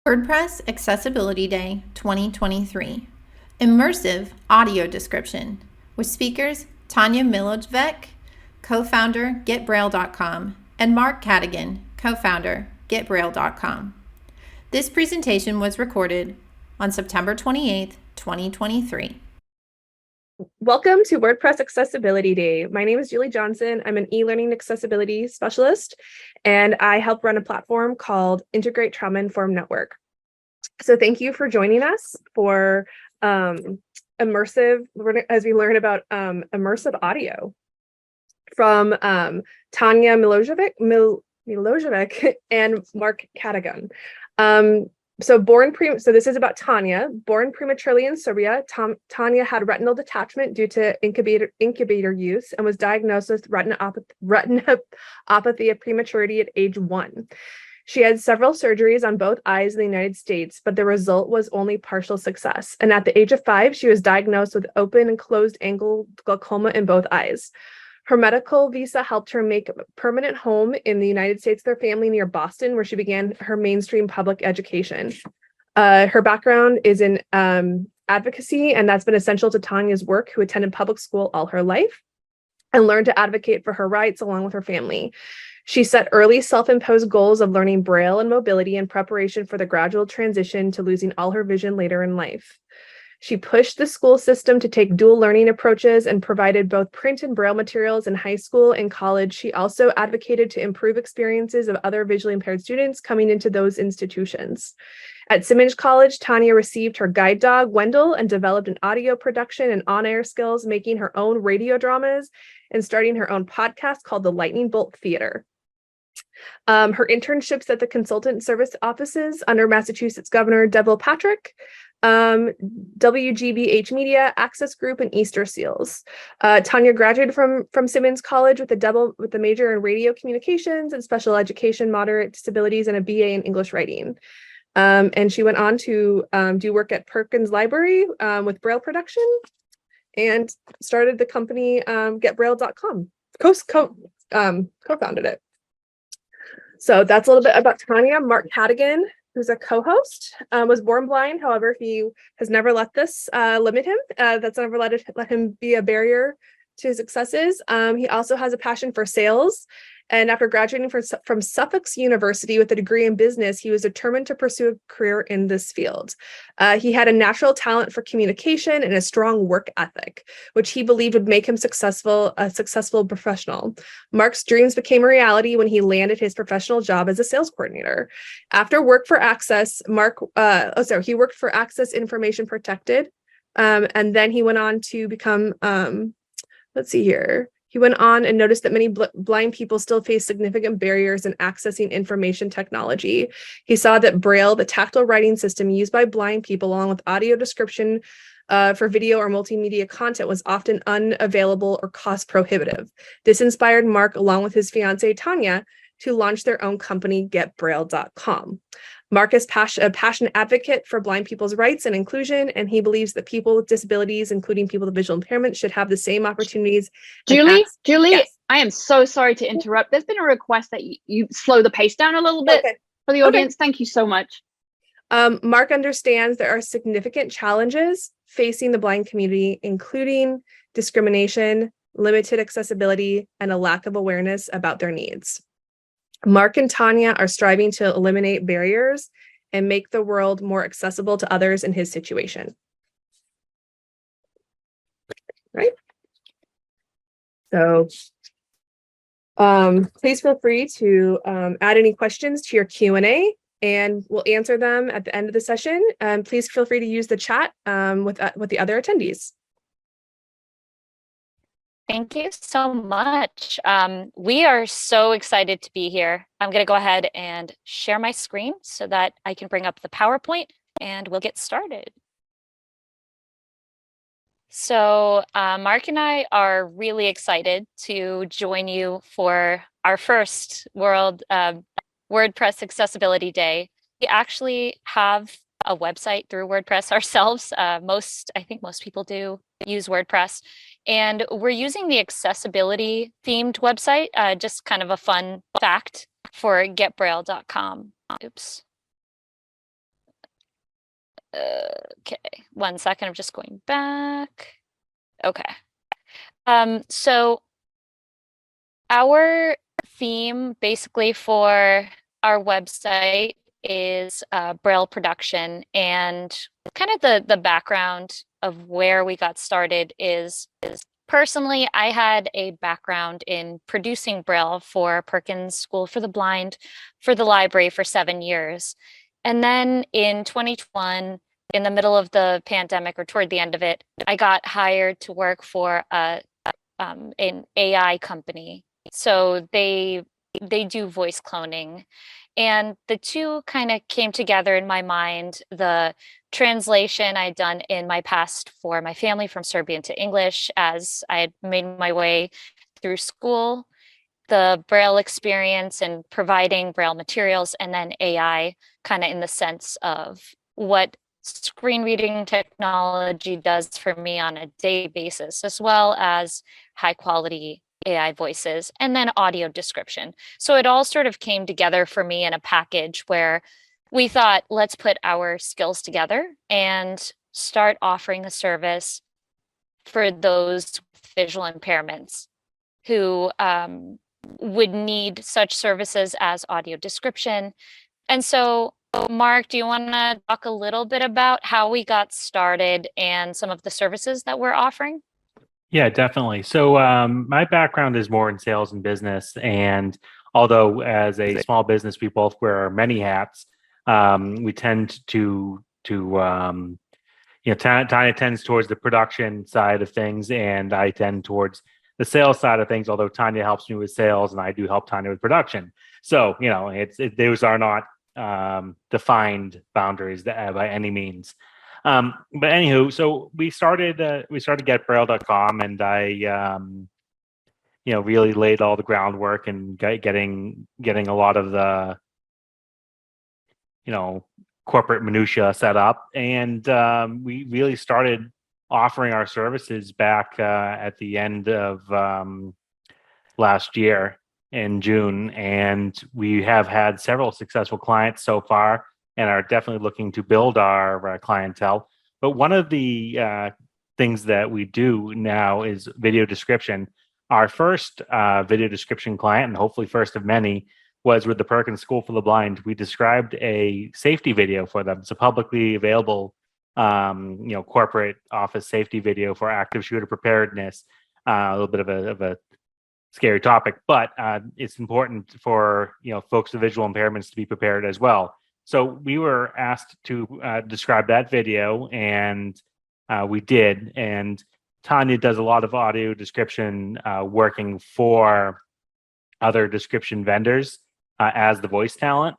WordPress Accessibility Day 2023. Immersive audio description with speakers Tanja Milojevic, co-founder getbraille.com, and Mark Cadigan, co-founder getbraille.com. This presentation was recorded on September 28th, 2023. Welcome to WordPress Accessibility Day. My name is Julie Johnson. I'm an e-learning accessibility specialist, and I help run a platform called Integrate Trauma Informed Network. So thank you for joining us for immersive, as we learn about immersive audio from Tanja Milojevic and Mark Cadigan. So this is about Tanja. Born prematurely in Serbia, Tanja had retinal detachment due to incubator use and was diagnosed with retinopathy of prematurity at age 1. She had several surgeries on both eyes in the United States, but the result was only partial success. And at the age of 5, she was diagnosed with open and closed angle glaucoma in both eyes. Her medical visa helped her make a permanent home in the United States with her family near Boston, where she began her mainstream public education. Her background is in advocacy, and that's been essential to Tanya's work, who attended public school all her life and learned to advocate for her rights along with her family. She set early self-imposed goals of learning Braille and mobility in preparation for the gradual transition to losing all her vision later in life. She pushed the school system to take dual learning approaches and provided both print and Braille materials in high school and college. She also advocated to improve experiences of other visually impaired students coming into those institutions. At Simmons College, Tanja received her guide dog, Wendell, and developed an audio production and on-air skills, making her own radio dramas and starting her own podcast called the Lightning Bolt Theater. Her internships at the consultant service offices under Massachusetts Governor Devil Patrick, WGBH Media, Access Group, and Easter Seals. Tanja graduated from Simmons College with a major in radio communications and special education, moderate disabilities, and a BA in English writing. And she went on to do work at Perkins Library with Braille production and started the company getbraille.com. Co-founded it. So that's a little bit about Tanja. Mark Cadigan, who's a co-host, was born blind. However, he has never let this limit him. That's never let him be a barrier to his successes. He also has a passion for sales. And after graduating from Suffolk University with a degree in business, he was determined to pursue a career in this field. He had a natural talent for communication and a strong work ethic, which he believed would make him a successful professional. Mark's dreams became a reality when he landed his professional job as a sales coordinator. After work for Access, he worked for Access Information Protected, and then he went on to become, He went on and noticed that many blind people still face significant barriers in accessing information technology. He saw that Braille, the tactile writing system used by blind people, along with audio description for video or multimedia content, was often unavailable or cost prohibitive. This inspired Mark, along with his fiancée Tanja, to launch their own company, getbraille.com. Mark is a passionate advocate for blind people's rights and inclusion, and he believes that people with disabilities, including people with visual impairment, should have the same opportunities. Julie, yes. I am so sorry to interrupt. There's been a request that you slow the pace down a little bit for the audience. Thank you so much. Mark understands there are significant challenges facing the blind community, including discrimination, limited accessibility, and a lack of awareness about their needs. Mark and Tanja are striving to eliminate barriers and make the world more accessible to others in his situation. Right? So please feel free to add any questions to your Q&A, and we'll answer them at the end of the session. Please feel free to use the chat with the other attendees. Thank you so much. We are so excited to be here. I'm going to go ahead and share my screen so that I can bring up the PowerPoint and we'll get started. So Mark and I are really excited to join you for our first World WordPress Accessibility Day. We actually have a website through WordPress ourselves. I think most people do use WordPress. And we're using the accessibility themed website, just kind of a fun fact for getbraille.com. Oops. Okay, 1 second. I'm just going back. Okay. So our theme basically for our website is Braille production, and kind of the background of where we got started is personally, I had a background in producing Braille for Perkins School for the Blind for the library for 7 years. And then in 2021, in the middle of the pandemic or toward the end of it, I got hired to work for an AI company. So they do voice cloning. And the two kind of came together in my mind. The translation I'd done in my past for my family from Serbian to English as I had made my way through school, the Braille experience and providing Braille materials, and then AI kind of in the sense of what screen reading technology does for me on a day basis, as well as high quality AI voices, and then audio description. So it all sort of came together for me in a package where we thought, let's put our skills together and start offering a service for those with visual impairments who would need such services as audio description. And so, Mark, do you want to talk a little bit about how we got started and some of the services that we're offering? Yeah, definitely. So my background is more in sales and business, and although as a small business we both wear many hats, we tend Tanya tends towards the production side of things, and I tend towards the sales side of things. Although Tanya helps me with sales, and I do help Tanya with production. So those are not defined boundaries by any means. But anywho, so we started getbraille.com, and I really laid all the groundwork and getting a lot of the corporate minutia set up, and we really started offering our services back at the end of last year in June, and we have had several successful clients so far and are definitely looking to build our clientele. But one of the things that we do now is video description. Our first video description client, and hopefully first of many, was with the Perkins School for the Blind. We described a safety video for them. It's a publicly available, corporate office safety video for active shooter preparedness. A little bit of a scary topic, but it's important for folks with visual impairments to be prepared as well. So we were asked to describe that video, and we did. And Tanya does a lot of audio description working for other description vendors as the voice talent.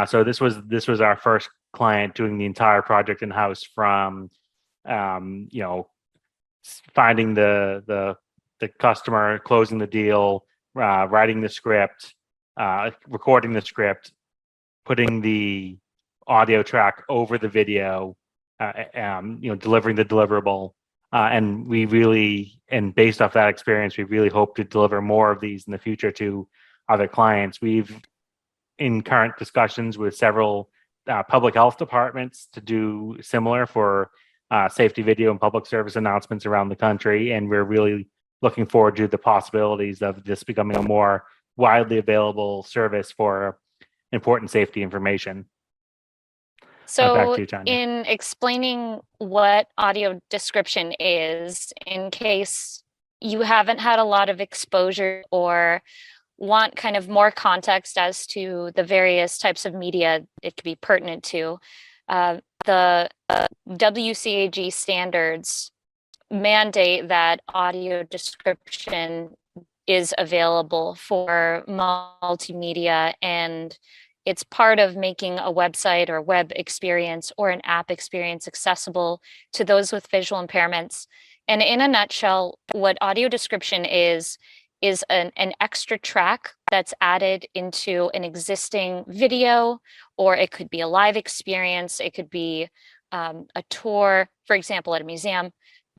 So this was our first client doing the entire project in house, from finding the customer, closing the deal, writing the script, recording the script, putting the audio track over the video, delivering the deliverable. And based off that experience, we really hope to deliver more of these in the future to other clients. We've in current discussions with several public health departments to do similar for safety video and public service announcements around the country. And we're really looking forward to the possibilities of this becoming a more widely available service for important safety information. So back to you, Tanya. In explaining what audio description is, in case you haven't had a lot of exposure or want kind of more context as to the various types of media it could be pertinent to, the WCAG standards mandate that audio description is available for multimedia, and it's part of making a website or web experience or an app experience accessible to those with visual impairments. And in a nutshell, what audio description is an extra track that's added into an existing video, or it could be a live experience, it could be a tour, for example, at a museum.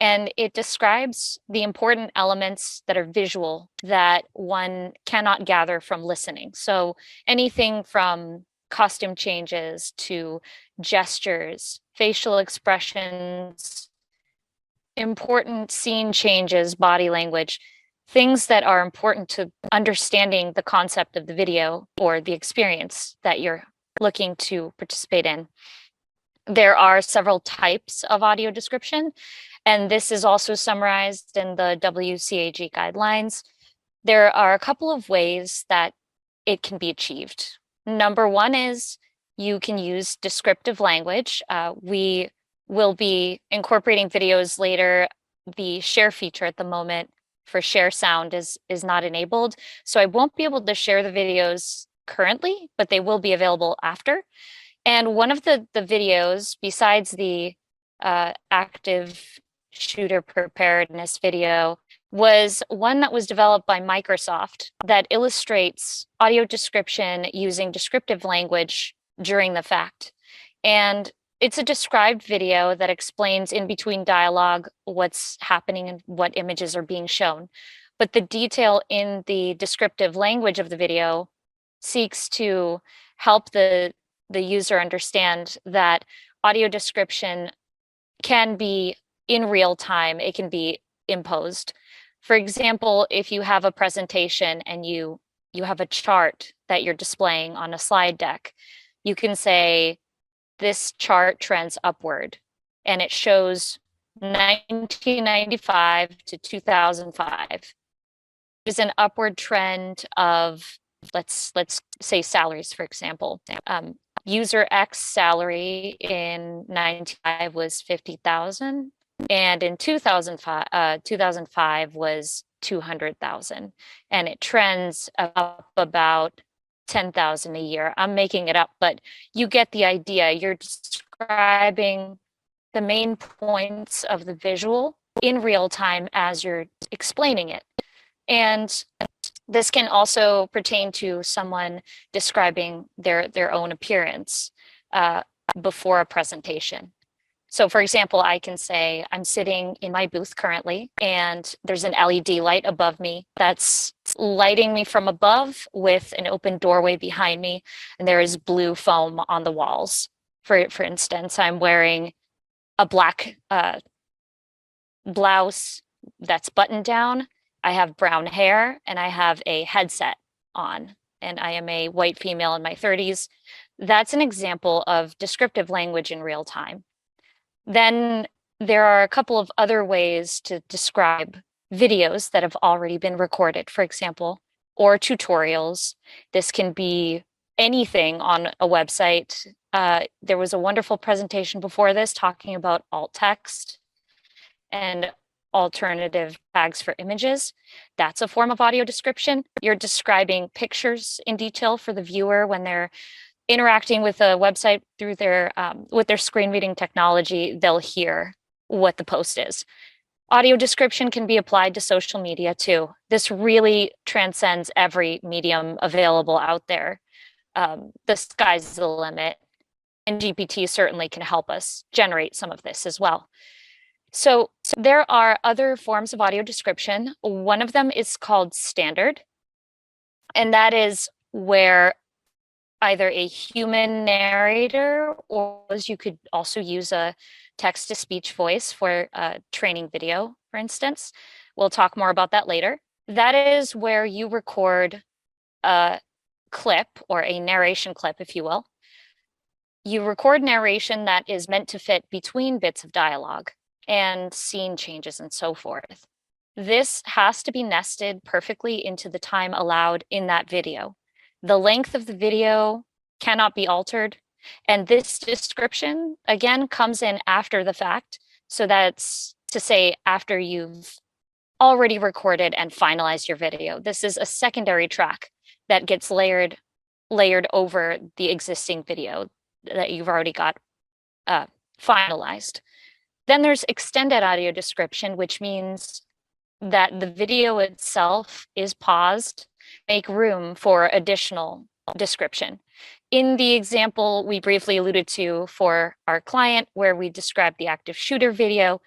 And it describes the important elements that are visual that one cannot gather from listening. So anything from costume changes to gestures, facial expressions, important scene changes, body language, things that are important to understanding the concept of the video or the experience that you're looking to participate in. There are several types of audio description, and this is also summarized in the WCAG guidelines. There are a couple of ways that it can be achieved. Number one is you can use descriptive language. We will be incorporating videos later. The share feature at the moment for share sound is not enabled, so I won't be able to share the videos currently, but they will be available after. And one of the videos, besides the active shooter preparedness video, was one that was developed by Microsoft that illustrates audio description using descriptive language during the fact. And it's a described video that explains in between dialogue what's happening and what images are being shown. But the detail in the descriptive language of the video seeks to help the user understand that audio description can be in real time, it can be imposed. For example, if you have a presentation and you have a chart that you're displaying on a slide deck, you can say, this chart trends upward, and it shows 1995 to 2005. There's an upward trend of, let's say salary, for example. User X salary in 95 was 50,000, and in 2005 was 200,000, and it trends up about 10,000 a year. I'm making it up, but you get the idea. You're describing the main points of the visual in real time as you're explaining it. And this can also pertain to someone describing their own appearance before a presentation. So for example, I can say, I'm sitting in my booth currently, and there's an LED light above me that's lighting me from above with an open doorway behind me, and there is blue foam on the walls. For instance, I'm wearing a black blouse that's buttoned down. I have brown hair, and I have a headset on, and I am a white female in my 30s. That's an example of descriptive language in real time. Then there are a couple of other ways to describe videos that have already been recorded, for example, or tutorials. This can be anything on a website. There was a wonderful presentation before this talking about alt text and alternative tags for images. That's a form of audio description. You're describing pictures in detail for the viewer when they're interacting with a website through their with their screen reading technology. They'll hear what the post is. Audio description can be applied to social media too. This really transcends every medium available out there. The sky's the limit, and GPT certainly can help us generate some of this as well. So there are other forms of audio description. One of them is called standard, and that is where either a human narrator, or you could also use a text-to-speech voice for training video, for instance. We'll talk more about that later. That is where you record a clip, or a narration clip, if you will. You record narration that is meant to fit between bits of dialogue and scene changes and so forth. This has to be nested perfectly into the time allowed in that video. The length of the video cannot be altered. And this description, again, comes in after the fact. So that's to say, after you've already recorded and finalized your video. This is a secondary track that gets layered over the existing video that you've already got finalized. Then there's extended audio description, which means that the video itself is paused, make room for additional description. In the example we briefly alluded to for our client, where we described the active shooter video,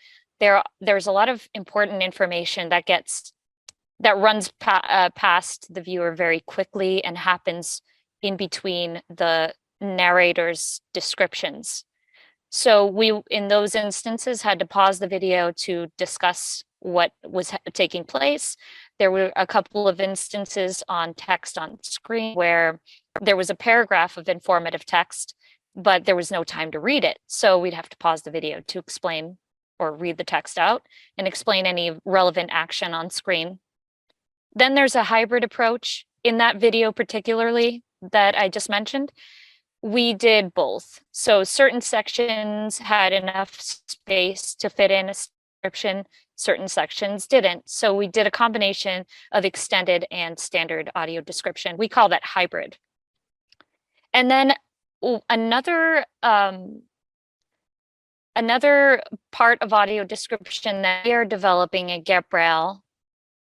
there's a lot of important information that runs past the viewer very quickly and happens in between the narrators' descriptions. So we, in those instances, had to pause the video to discuss what was taking place. There were a couple of instances on text on screen where there was a paragraph of informative text, but there was no time to read it. So we'd have to pause the video to explain or read the text out and explain any relevant action on screen. Then there's a hybrid approach. In that video particularly that I just mentioned, we did both. So certain sections had enough space to fit in a description, certain sections didn't. So we did a combination of extended and standard audio description. We call that hybrid. And then another part of audio description that we are developing at GetBraille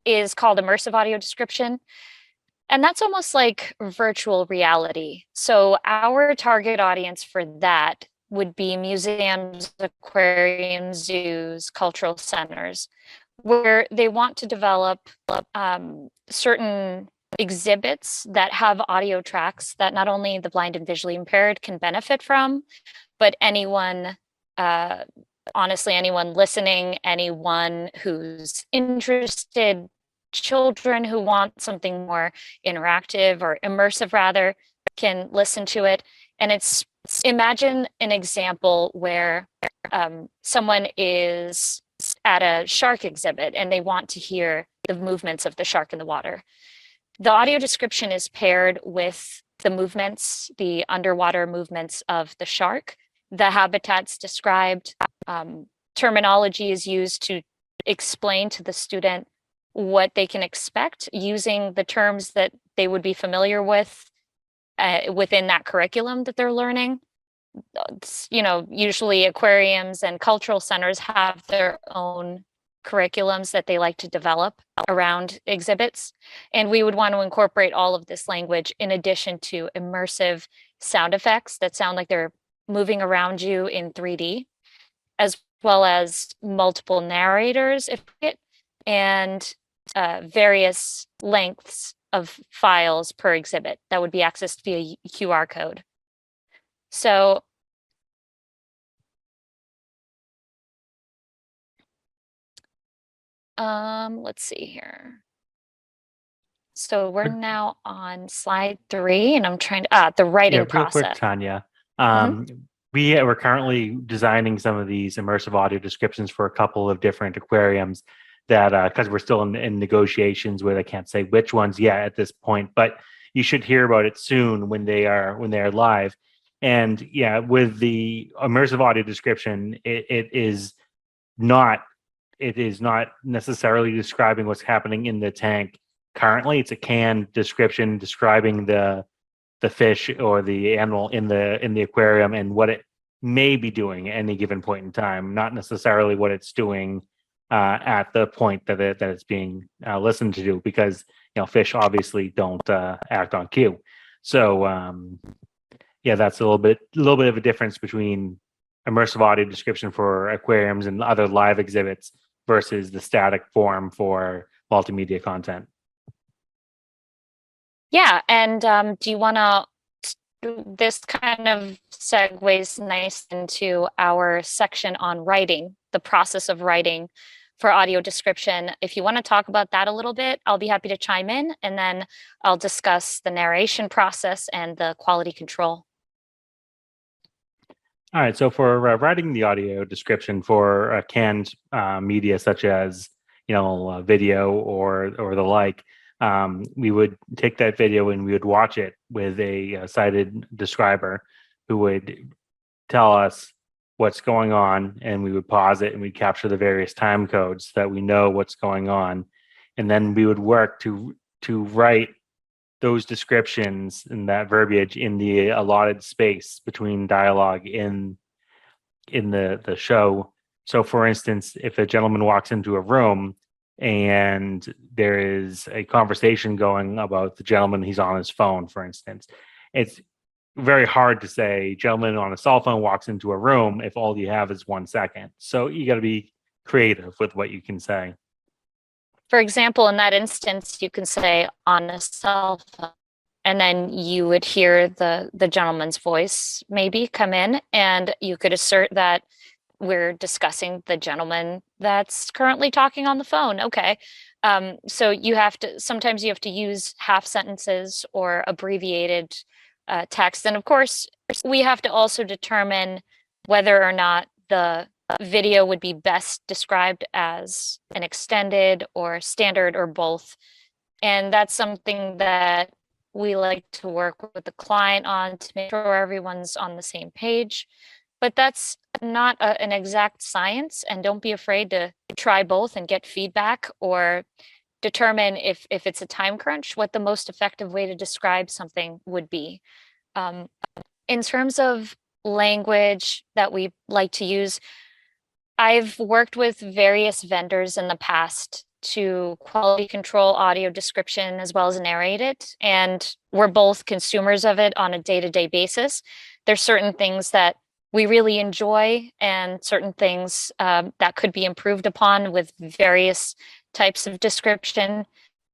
is called immersive audio description. And that's almost like virtual reality. So our target audience for that would be museums, aquariums, zoos, cultural centers, where they want to develop certain exhibits that have audio tracks that not only the blind and visually impaired can benefit from, but anyone, honestly, anyone listening, anyone who's interested, children who want something more interactive or immersive rather, can listen to it. And it's, imagine an example where someone is at a shark exhibit and they want to hear the movements of the shark in the water. The audio description is paired with the movements, the underwater movements of the shark. The habitats described, terminology is used to explain to the student what they can expect using the terms that they would be familiar with within that curriculum that they're learning. You know, usually aquariums and cultural centers have their own curriculums that they like to develop around exhibits. And we would want to incorporate all of this language in addition to immersive sound effects that sound like they're moving around you in 3D, as well as multiple narrators, and various lengths of files per exhibit that would be accessed via QR code. So let's see here. So we're now on slide 3, and I'm trying to the writing process. Real quick, Tanya. We're currently designing some of these immersive audio descriptions for a couple of different aquariums that because we're still in negotiations with, I can't say which ones yet at this point, but you should hear about it soon when they are live. And yeah, with the immersive audio description, it is not necessarily describing what's happening in the tank currently. It's a canned description describing the fish or the animal in the aquarium and what it may be doing at any given point in time, not necessarily what it's doing at the point that it's being listened to do, because fish obviously don't act on cue. So yeah, that's a little bit of a difference between immersive audio description for aquariums and other live exhibits versus the static form for multimedia content. Yeah, and do you want to? This kind of segues nice into our section on writing, the process of writing for audio description. If you want to talk about that a little bit, I'll be happy to chime in, and then I'll discuss the narration process and the quality control. All right, so for writing the audio description for canned media such as video or the like, we would take that video and we would watch it with a sighted describer who would tell us what's going on, and we would pause it and we'd capture the various time codes so that we know what's going on, and then we would work to write those descriptions and that verbiage in the allotted space between dialogue in the show. So for instance, if a gentleman walks into a room and there is a conversation going about the gentleman, he's on his phone, for instance, it's very hard to say gentleman on a cell phone walks into a room if all you have is 1 second. So you got to be creative with what you can say. For example, in that instance, you can say on a cell phone. and then you would hear the gentleman's voice maybe come in, and you could assert that we're discussing the gentleman that's currently talking on the phone. Okay. So sometimes you have to use half sentences or abbreviated text. And of course, we have to also determine whether or not the video would be best described as an extended or standard or both. And that's something that we like to work with the client on to make sure everyone's on the same page. But that's not an exact science, and don't be afraid to try both and get feedback or determine if it's a time crunch, what the most effective way to describe something would be. In terms of language that we like to use, I've worked with various vendors in the past to quality control audio description as well as narrate it. And we're both consumers of it on a day-to-day basis. There's certain things that we really enjoy and certain things that could be improved upon with various types of description.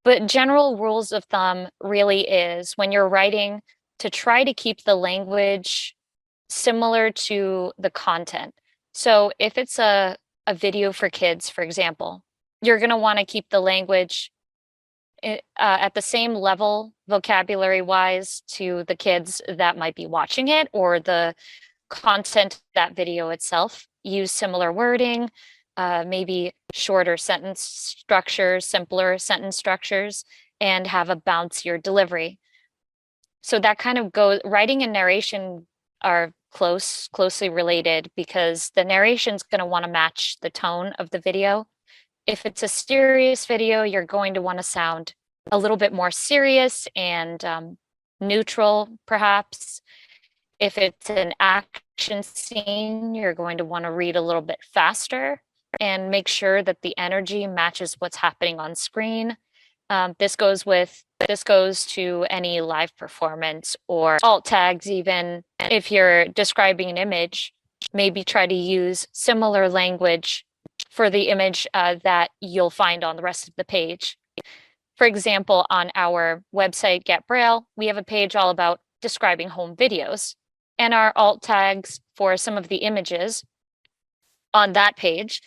But general rules of thumb really is when you're writing to try to keep the language similar to the content. So if it's a video for kids, for example, you're going to want to keep the language at the same level vocabulary wise to the kids that might be watching it, or the content of that video itself. Use similar wording, maybe shorter sentence structures, simpler sentence structures, and have a bouncier delivery. So that kind of goes, writing and narration are closely related because the narration's going to want to match the tone of the video. If it's a serious video, you're going to want to sound a little bit more serious and neutral, perhaps. If it's an action scene, you're going to want to read a little bit faster and make sure that the energy matches what's happening on screen. This goes to any live performance or alt tags. Even if you're describing an image, maybe try to use similar language for the image that you'll find on the rest of the page. For example, on our website, Get Braille, we have a page all about describing home videos. And our alt tags for some of the images on that page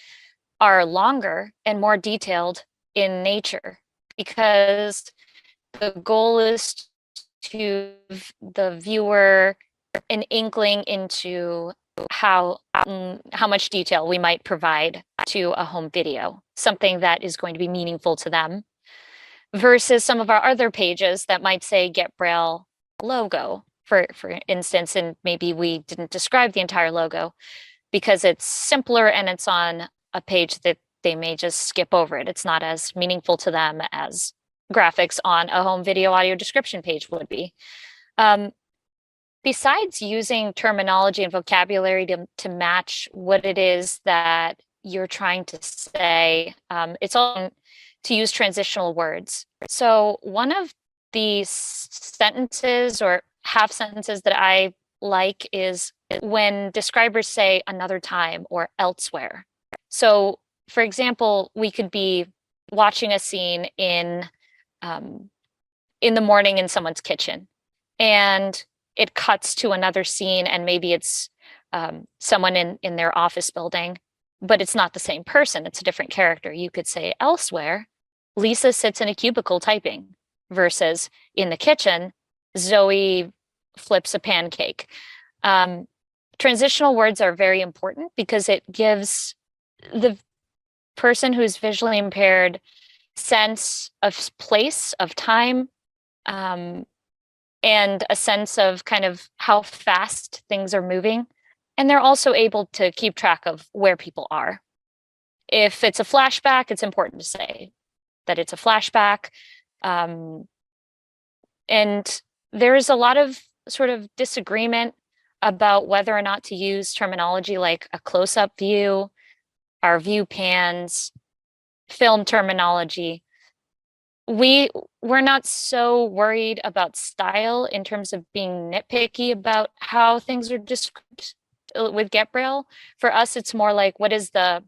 are longer and more detailed in nature, because the goal is to give the viewer an inkling into how much detail we might provide to a home video, something that is going to be meaningful to them, versus some of our other pages that might say Get Braille logo, for instance, and maybe we didn't describe the entire logo because it's simpler and it's on a page that they may just skip over it. It's not as meaningful to them as graphics on a home video audio description page would be. Besides using terminology and vocabulary to match what it is that you're trying to say, it's all to use transitional words. So one of the sentences or half sentences that I like is when describers say another time or elsewhere. So for example, we could be watching a scene in the morning in someone's kitchen, and it cuts to another scene, and maybe it's someone in their office building, but it's not the same person, it's a different character. You could say elsewhere, Lisa sits in a cubicle typing, versus in the kitchen, Zoe flips a pancake. Transitional words are very important because it gives the person who's visually impaired sense of place, of time, and a sense of kind of how fast things are moving. And they're also able to keep track of where people are. If it's a flashback, it's important to say that it's a flashback. And there's a lot of sort of disagreement about whether or not to use terminology like a close-up view, our view pans, film terminology. We're not so worried about style in terms of being nitpicky about how things are described with Get Braille. For us, it's more like what is the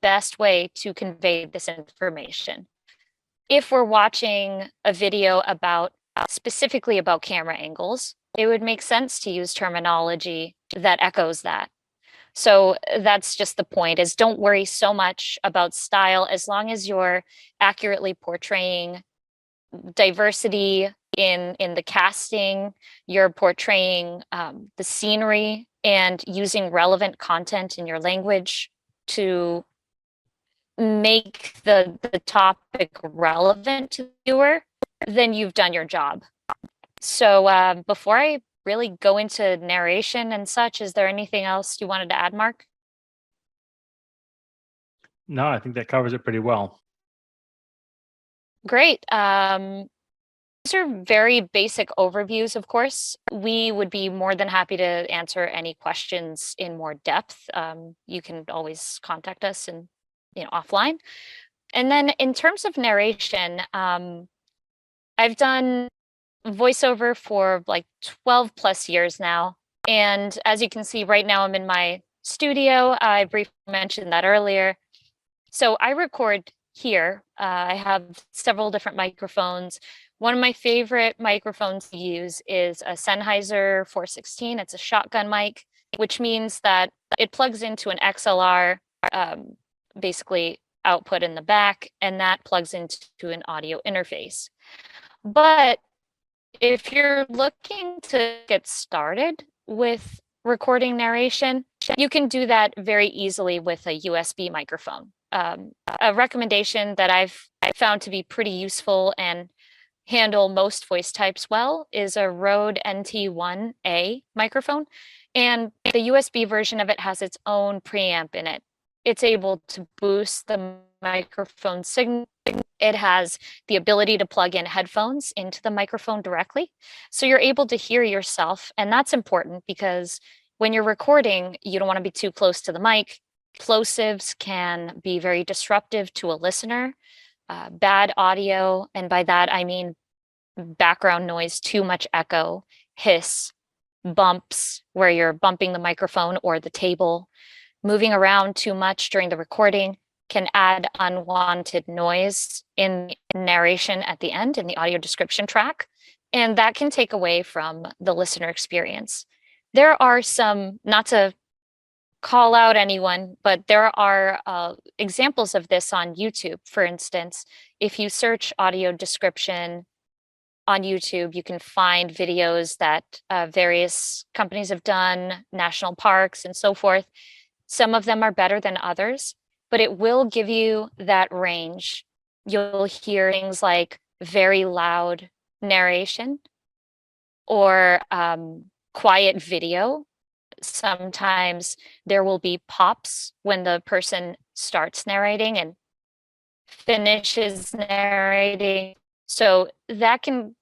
best way to convey this information? If we're watching a video about specifically about camera angles, it would make sense to use terminology that echoes that. So that's just the point, is don't worry so much about style as long as you're accurately portraying diversity in the casting, you're portraying the scenery and using relevant content in your language to make the topic relevant to the viewer, then you've done your job. So before I really go into narration and such, is there anything else you wanted to add, Mark? No, I think that covers it pretty well. Great. These are very basic overviews, of course. We would be more than happy to answer any questions in more depth. You can always contact us and offline. And then in terms of narration, I've done voiceover for like 12 plus years now. And as you can see right now, I'm in my studio. I briefly mentioned that earlier. So I record here. I have several different microphones. One of my favorite microphones to use is a Sennheiser 416. It's a shotgun mic, which means that it plugs into an XLR, basically output in the back, and that plugs into an audio interface. But if you're looking to get started with recording narration, you can do that very easily with a USB microphone. A recommendation that I've found to be pretty useful and handle most voice types well is a Rode NT1A microphone. And the USB version of it has its own preamp in it. It's able to boost the microphone signal. It has the ability to plug in headphones into the microphone directly. So you're able to hear yourself. And that's important because when you're recording, you don't want to be too close to the mic. Plosives can be very disruptive to a listener. Bad audio, and by that I mean background noise, too much echo, hiss, bumps where you're bumping the microphone or the table, moving around too much during the recording can add unwanted noise in narration at the end in the audio description track, and that can take away from the listener experience. There are some, not to call out anyone, but there are examples of this on YouTube. For instance, if you search audio description on YouTube, you can find videos that various companies have done, national parks and so forth. Some of them are better than others, but it will give you that range. You'll hear things like very loud narration or quiet video. Sometimes there will be pops when the person starts narrating and finishes narrating. So that can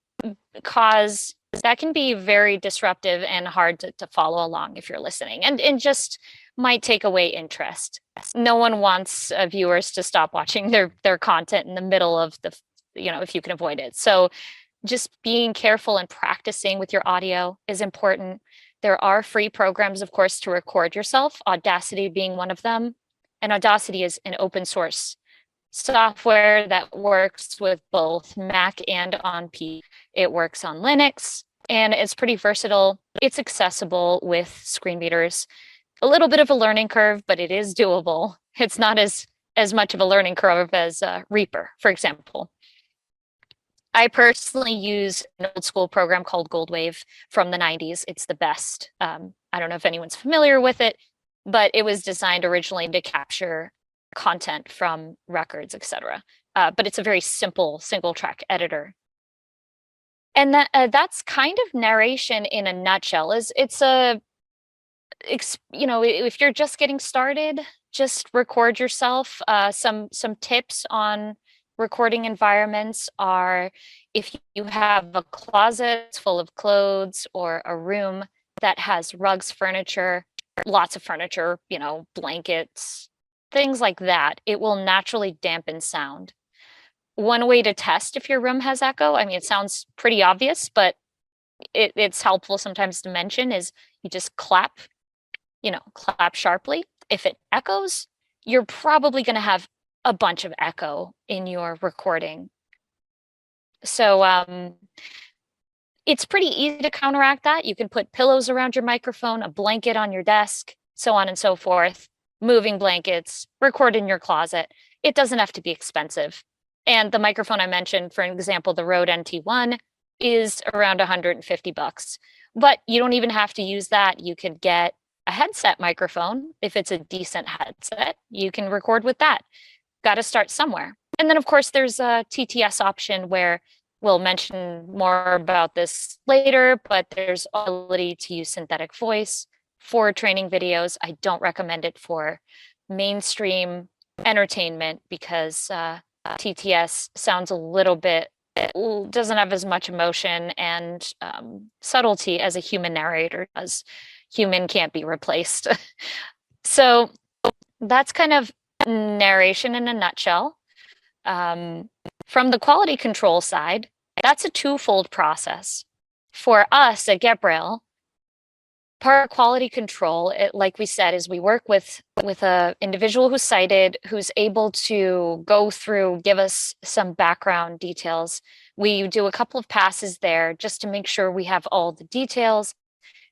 be very disruptive and hard to follow along if you're listening, and just might take away interest. No one wants viewers to stop watching their content in the middle of the, if you can avoid it. So just being careful and practicing with your audio is important. There are free programs, of course, to record yourself, Audacity being one of them. And Audacity is an open source software that works with both Mac and on PC. It works on Linux, and it's pretty versatile. It's accessible with screen readers. A little bit of a learning curve, but it is doable. It's not as much of a learning curve as Reaper, for example. I personally use an old school program called Goldwave from the 90s. It's the best. I don't know if anyone's familiar with it, but it was designed originally to capture content from records, etc. But it's a very simple single track editor. And that's kind of narration in a nutshell. If you're just getting started, just record yourself. Some tips on recording environments are if you have a closet full of clothes or a room that has rugs, furniture, lots of furniture, blankets, things like that, it will naturally dampen sound. One way to test if your room has echo, it sounds pretty obvious, but it's helpful sometimes to mention, is you just clap sharply. If it echoes, you're probably going to have a bunch of echo in your recording. So It's pretty easy to counteract that. You can put pillows around your microphone, a blanket on your desk, so on and so forth, moving blankets, record in your closet. It doesn't have to be expensive. And the microphone I mentioned, for example, the Rode NT1 is around $150. But you don't even have to use that. You could get a headset microphone. If it's a decent headset, you can record with that. Got to start somewhere. And then, of course, there's a TTS option where we'll mention more about this later, but there's ability to use synthetic voice for training videos. I don't recommend it for mainstream entertainment because TTS sounds a little bit, doesn't have as much emotion and subtlety as a human narrator does. Human can't be replaced. So that's kind of narration in a nutshell. From the quality control side, that's a twofold process. For us at GetBraille, part of quality control, like we said, is we work with an individual who's sighted, who's able to go through, give us some background details. We do a couple of passes there just to make sure we have all the details.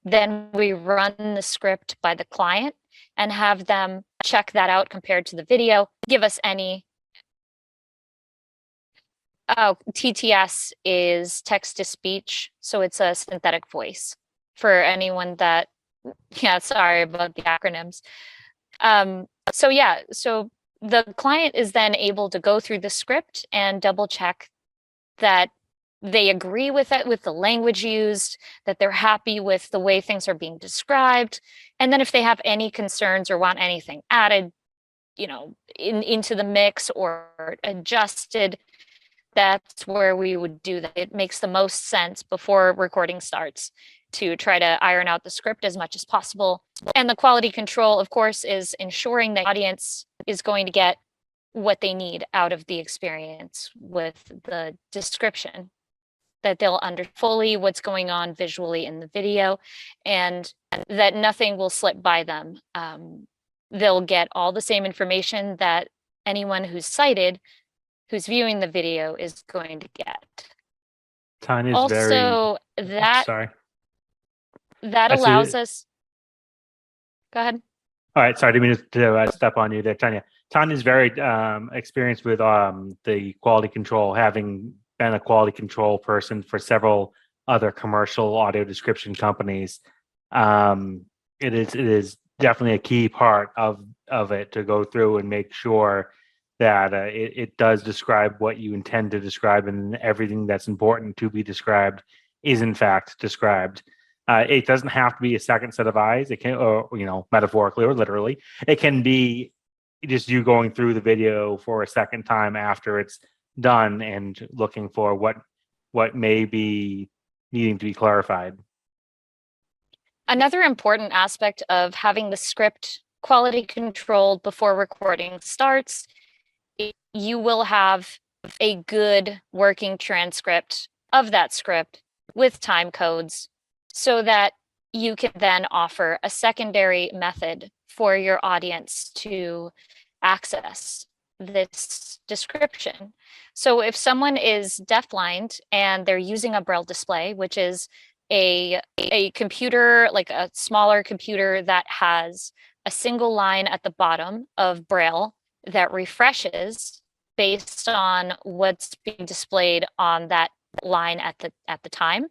Then we run the script by the client and have them check that out compared to the video, give us any. Oh, TTS is text to speech, so it's a synthetic voice for anyone that, yeah, sorry about the acronyms. So the client is then able to go through the script and double check that they agree with it, with the language used, that they're happy with the way things are being described. And then if they have any concerns or want anything added, into the mix or adjusted, that's where we would do that. It makes the most sense before recording starts to try to iron out the script as much as possible. And the quality control, of course, is ensuring the audience is going to get what they need out of the experience with the description, that they'll understand fully what's going on visually in the video and that nothing will slip by them. They'll get all the same information that anyone who's sighted who's viewing the video is going to get. Tanya's also, that allows us. Go ahead. All right, sorry, I didn't mean to step on you there, Tanya. Tanya's very experienced with the quality control, having been a quality control person for several other commercial audio description companies. It is definitely a key part of it to go through and make sure that it does describe what you intend to describe, and everything that's important to be described is in fact described. It doesn't have to be a second set of eyes. It can, or metaphorically or literally, it can be just you going through the video for a second time after it's done and looking for what may be needing to be clarified. Another important aspect of having the script quality controlled before recording starts, you will have a good working transcript of that script with time codes so that you can then offer a secondary method for your audience to access this description. So if someone is deafblind and they're using a Braille display, which is a computer, like a smaller computer that has a single line at the bottom of Braille that refreshes based on what's being displayed on that line at the time.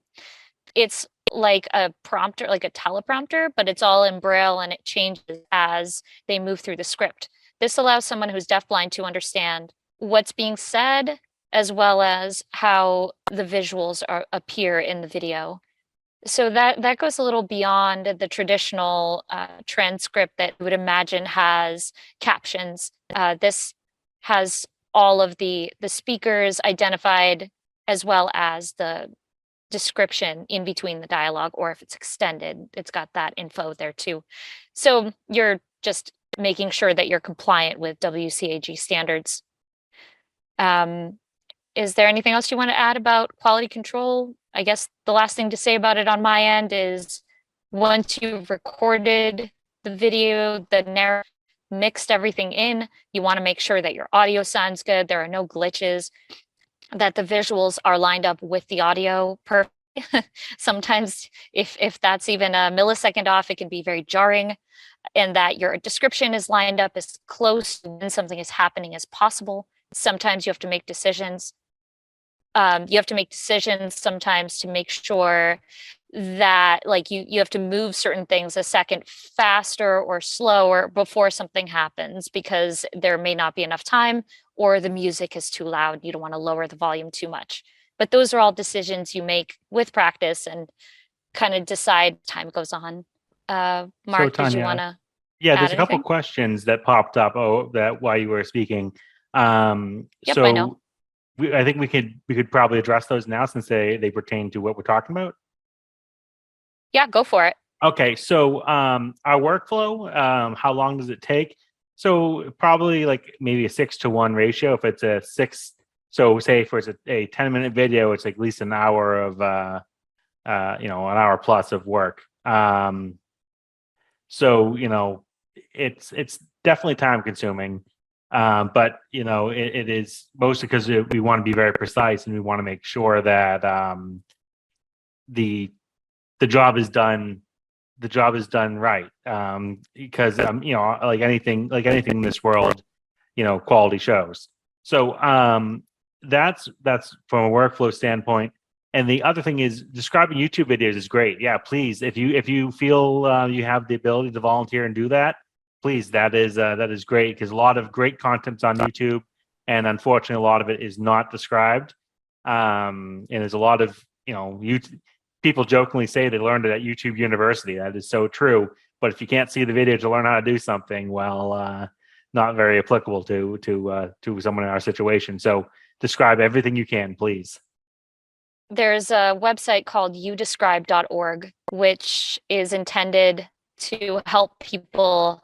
It's like a prompter, like a teleprompter, but it's all in Braille and it changes as they move through the script. This allows someone who's deafblind to understand what's being said as well as how the visuals appear in the video. So that goes a little beyond the traditional transcript that you would imagine has captions. This has all of the speakers identified as well as the description in between the dialogue, or if it's extended, it's got that info there too. So you're just making sure that you're compliant with WCAG standards. Is there anything else you want to add about quality control? I guess the last thing to say about it on my end is once you've recorded the video, the narrative, mixed everything in, you want to make sure that your audio sounds good, there are no glitches, that the visuals are lined up with the audio perfectly. Sometimes if that's even a millisecond off, it can be very jarring, and that your description is lined up as close to when something is happening as possible. Sometimes you have to make decisions. You have to make decisions sometimes to make sure that like you have to move certain things a second faster or slower before something happens, because there may not be enough time or the music is too loud. You don't want to lower the volume too much. But those are all decisions you make with practice and kind of decide time goes on. Mark, did you Tanja, want to yeah, add there's a couple anything? questions that popped up that while you were speaking. Yep, I know. I think we could probably address those now since they pertain to what we're talking about. Yeah, go for it. Okay, so our workflow, how long does it take? So probably like maybe a 6-to-1 ratio. If it's a six, so say if it's a 10-minute video, it's like at least an hour of an hour plus of work. So it's definitely time consuming, but it is mostly because we want to be very precise and we want to make sure that the job is done. The job is done right, because like anything in this world, quality shows. So that's from a workflow standpoint. And the other thing is describing YouTube videos is great. Yeah, please, if you feel you have the ability to volunteer and do that, please, that is great, because a lot of great content's on YouTube, and unfortunately, a lot of it is not described. And there's a lot of people jokingly say they learned it at YouTube University. That is so true. But if you can't see the video to learn how to do something, well, not very applicable to someone in our situation. So describe everything you can, please. There's a website called youdescribe.org, which is intended to help people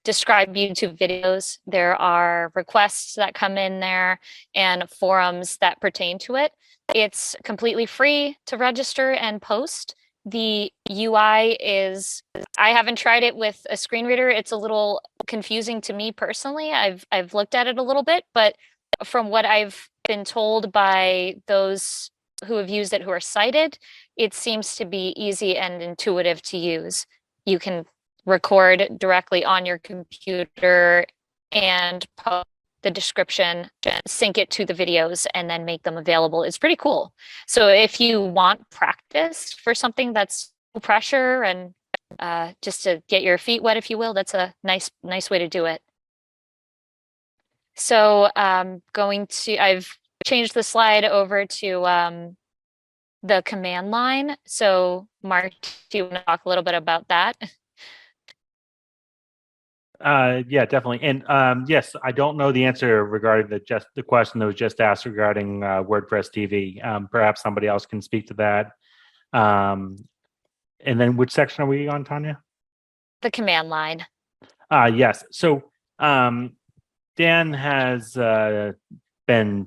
describe YouTube videos. There are requests that come in there and forums that pertain to it. It's completely free to register and post. The UI is, I haven't tried it with a screen reader. It's a little confusing to me personally. I've looked at it a little bit, but from what I've been told by those who have used it who are sighted, it seems to be easy and intuitive to use. You can record directly on your computer and post the description, sync it to the videos, and then make them available. It's pretty cool. So if you want practice for something that's no pressure and just to get your feet wet, if you will, that's a nice way to do it. So I've changed the slide over to the command line. So Mark, do you want to talk a little bit about that? Yeah, definitely. And yes, I don't know the answer regarding the question that was just asked regarding WordPress TV. Perhaps somebody else can speak to that. And then which section are we on, Tanja? The command line. Yes. So Dan has been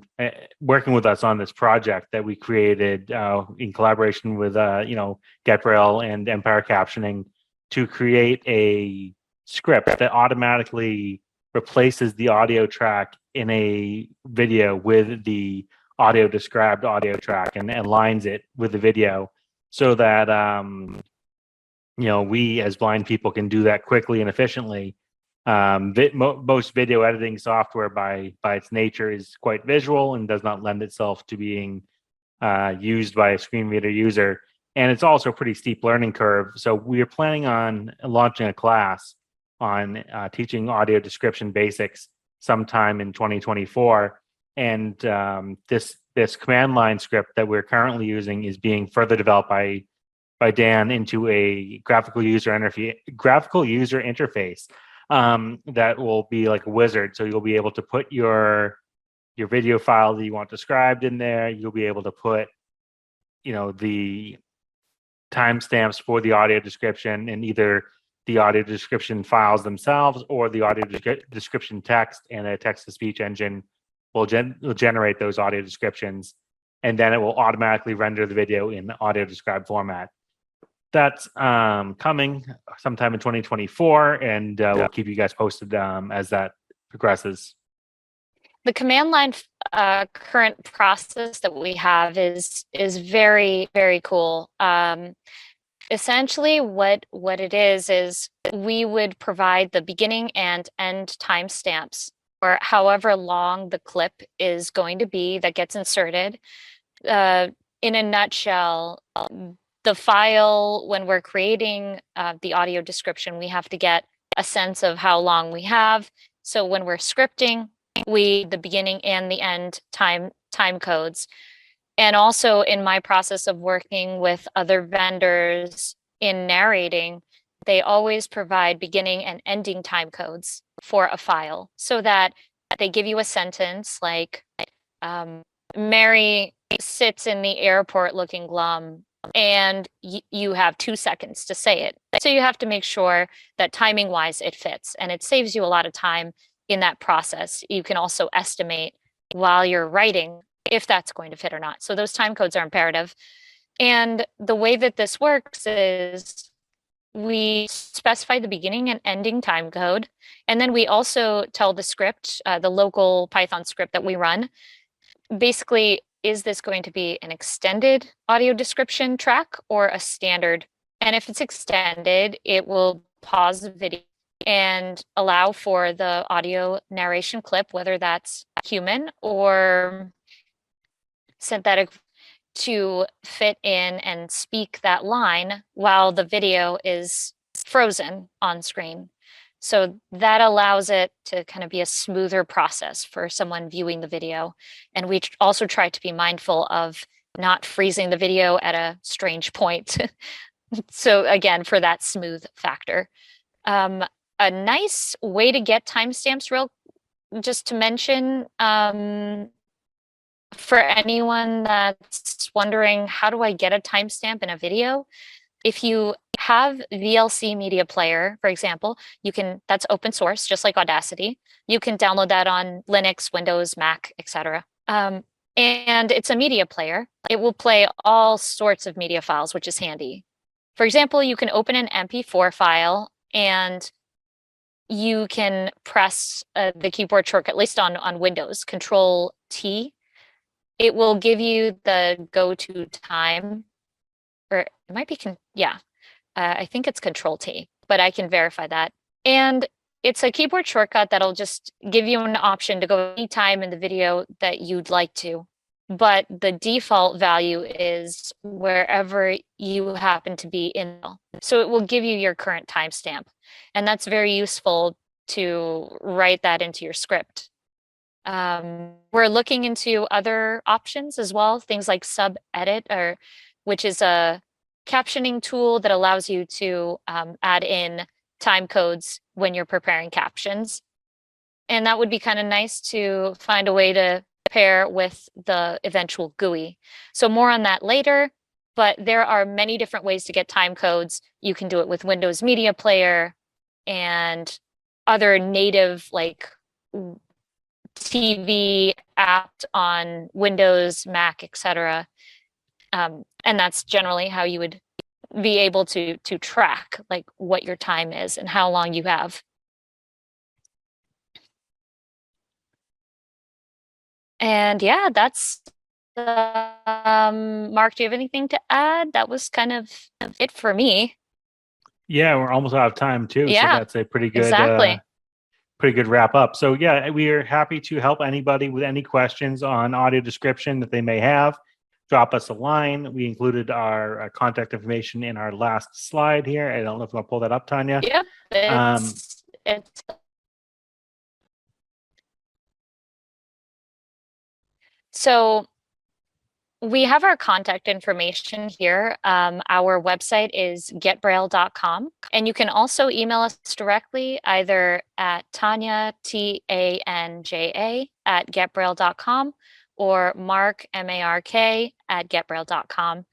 working with us on this project that we created in collaboration with GetBraille and Empire Captioning to create a script that automatically replaces the audio track in a video with the described audio track and aligns it with the video, so that we as blind people can do that quickly and efficiently. Most video editing software by its nature is quite visual and does not lend itself to being used by a screen reader user. And it's also a pretty steep learning curve. So we are planning on launching a class on teaching audio description basics sometime in 2024. And this command line script that we're currently using is being further developed by Dan into a graphical user interface that will be like a wizard. So you'll be able to put your video file that you want described in there. You'll be able to put the timestamps for the audio description in either the audio description files themselves or the audio description text, and a text-to-speech engine will generate those audio descriptions, and then it will automatically render the video in the audio described format. That's coming sometime in 2024, and we'll keep you guys posted as that progresses. The command line current process that we have is very, very cool. Essentially, what it is we would provide the beginning and end timestamps or however long the clip is going to be that gets inserted. In a nutshell, the file, when we're creating the audio description, we have to get a sense of how long we have. So when we're scripting, the beginning and the end time codes. And also in my process of working with other vendors in narrating, they always provide beginning and ending time codes for a file so that they give you a sentence like, Mary sits in the airport looking glum, and you have 2 seconds to say it. So you have to make sure that timing wise it fits, and it saves you a lot of time in that process. You can also estimate while you're writing if that's going to fit or not. So those time codes are imperative. And the way that this works is we specify the beginning and ending time code. And then we also tell the script, the local Python script that we run, basically, is this going to be an extended audio description track or a standard? And if it's extended, it will pause the video and allow for the audio narration clip, whether that's human or synthetic, to fit in and speak that line while the video is frozen on screen. So that allows it to kind of be a smoother process for someone viewing the video. And we also try to be mindful of not freezing the video at a strange point. So again, for that smooth factor. A nice way to get timestamps, just to mention, for anyone that's wondering, how do I get a timestamp in a video? If you have VLC Media Player, for example, that's open source, just like Audacity. You can download that on Linux, Windows, Mac, etc. And it's a media player. It will play all sorts of media files, which is handy. For example, you can open an MP4 file and you can press the keyboard shortcut, at least on Windows, Control T. It will give you the go-to time, or it might be, I think it's Control T, but I can verify that. And it's a keyboard shortcut that'll just give you an option to go any time in the video that you'd like to. But the default value is wherever you happen to be in. So it will give you your current timestamp. And that's very useful to write that into your script. We're looking into other options as well, things like Sub-Edit, which is a captioning tool that allows you to add in time codes when you're preparing captions. And that would be kind of nice to find a way to pair with the eventual GUI. So more on that later, but there are many different ways to get time codes. You can do it with Windows Media Player and other native like TV app on Windows, Mac, etc. And that's generally how you would be able to track like what your time is and how long you have. And yeah, that's Mark, do you have anything to add? That was kind of it for me. Yeah, we're almost out of time too. Yeah, so that's a pretty good exactly. Pretty good wrap up. So yeah, we are happy to help anybody with any questions on audio description that they may have. Drop us a line. We included our contact information in our last slide here. I don't know if you want to pull that up, Tanya. Yep. It's so we have our contact information here. Our website is getbraille.com. And you can also email us directly either at Tanja, Tanja, at getbraille.com or Mark, MARK, at getbraille.com.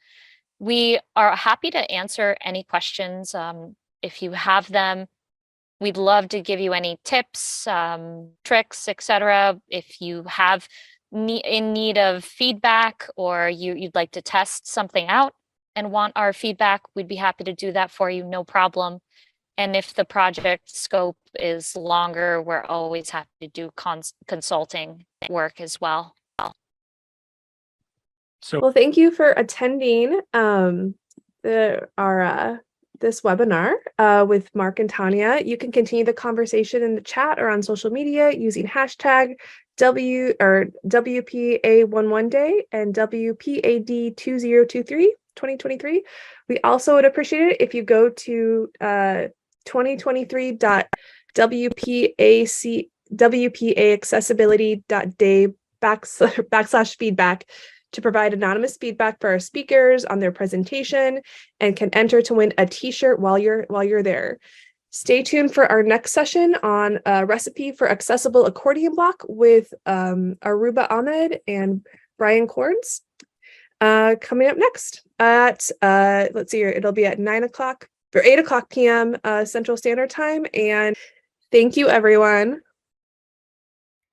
We are happy to answer any questions if you have them. We'd love to give you any tips, tricks, etc. If you have in need of feedback or you'd like to test something out and want our feedback, we'd be happy to do that for you, no problem. And if the project scope is longer, we're always happy to do consulting work as well. So Well, thank you for attending this webinar with Mark and Tanya. You can continue the conversation in the chat or on social media using hashtag WPA11day and WPAD2023. We also would appreciate it if you go to 2023.wpaaccessibility.day/feedback to provide anonymous feedback for our speakers on their presentation and can enter to win a t-shirt while you're there. Stay tuned for our next session on a recipe for accessible accordion block with Aruba Ahmed and Brian Corns. Coming up next at let's see here, it'll be at 9 o'clock or 8 o'clock p.m. Central Standard Time. And thank you, everyone.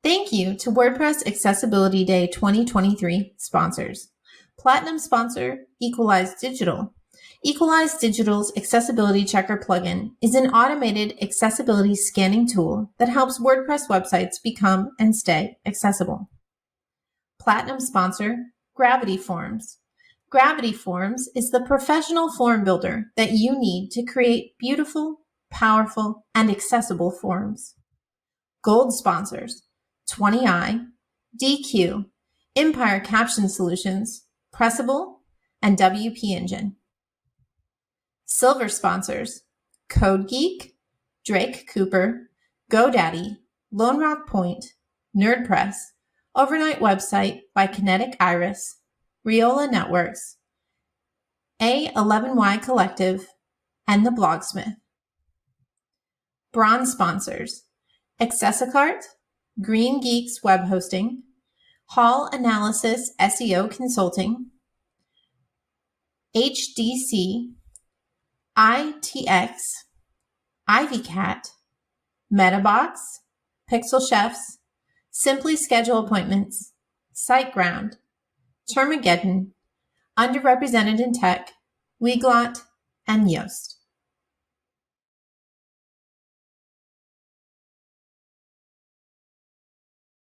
Thank you to WordPress Accessibility Day 2023 sponsors. Platinum sponsor, Equalize Digital. Equalize Digital's Accessibility Checker plugin is an automated accessibility scanning tool that helps WordPress websites become and stay accessible. Platinum sponsor, Gravity Forms. Gravity Forms is the professional form builder that you need to create beautiful, powerful, and accessible forms. Gold sponsors, 20i, DQ, Empire Caption Solutions, Pressable, and WP Engine. Silver sponsors, Code Geek, Drake Cooper, GoDaddy, Lone Rock Point, NerdPress, Overnight Website by Kinetic Iris, Riola Networks, A11Y Collective, and The Blogsmith. Bronze sponsors, Accessicart, Green Geeks Web Hosting, Hall Analysis SEO Consulting, HDC, ITX, IvyCat, MetaBox, Pixel Chefs, Simply Schedule Appointments, SiteGround, Termageddon, Underrepresented in Tech, Weglot, and Yoast.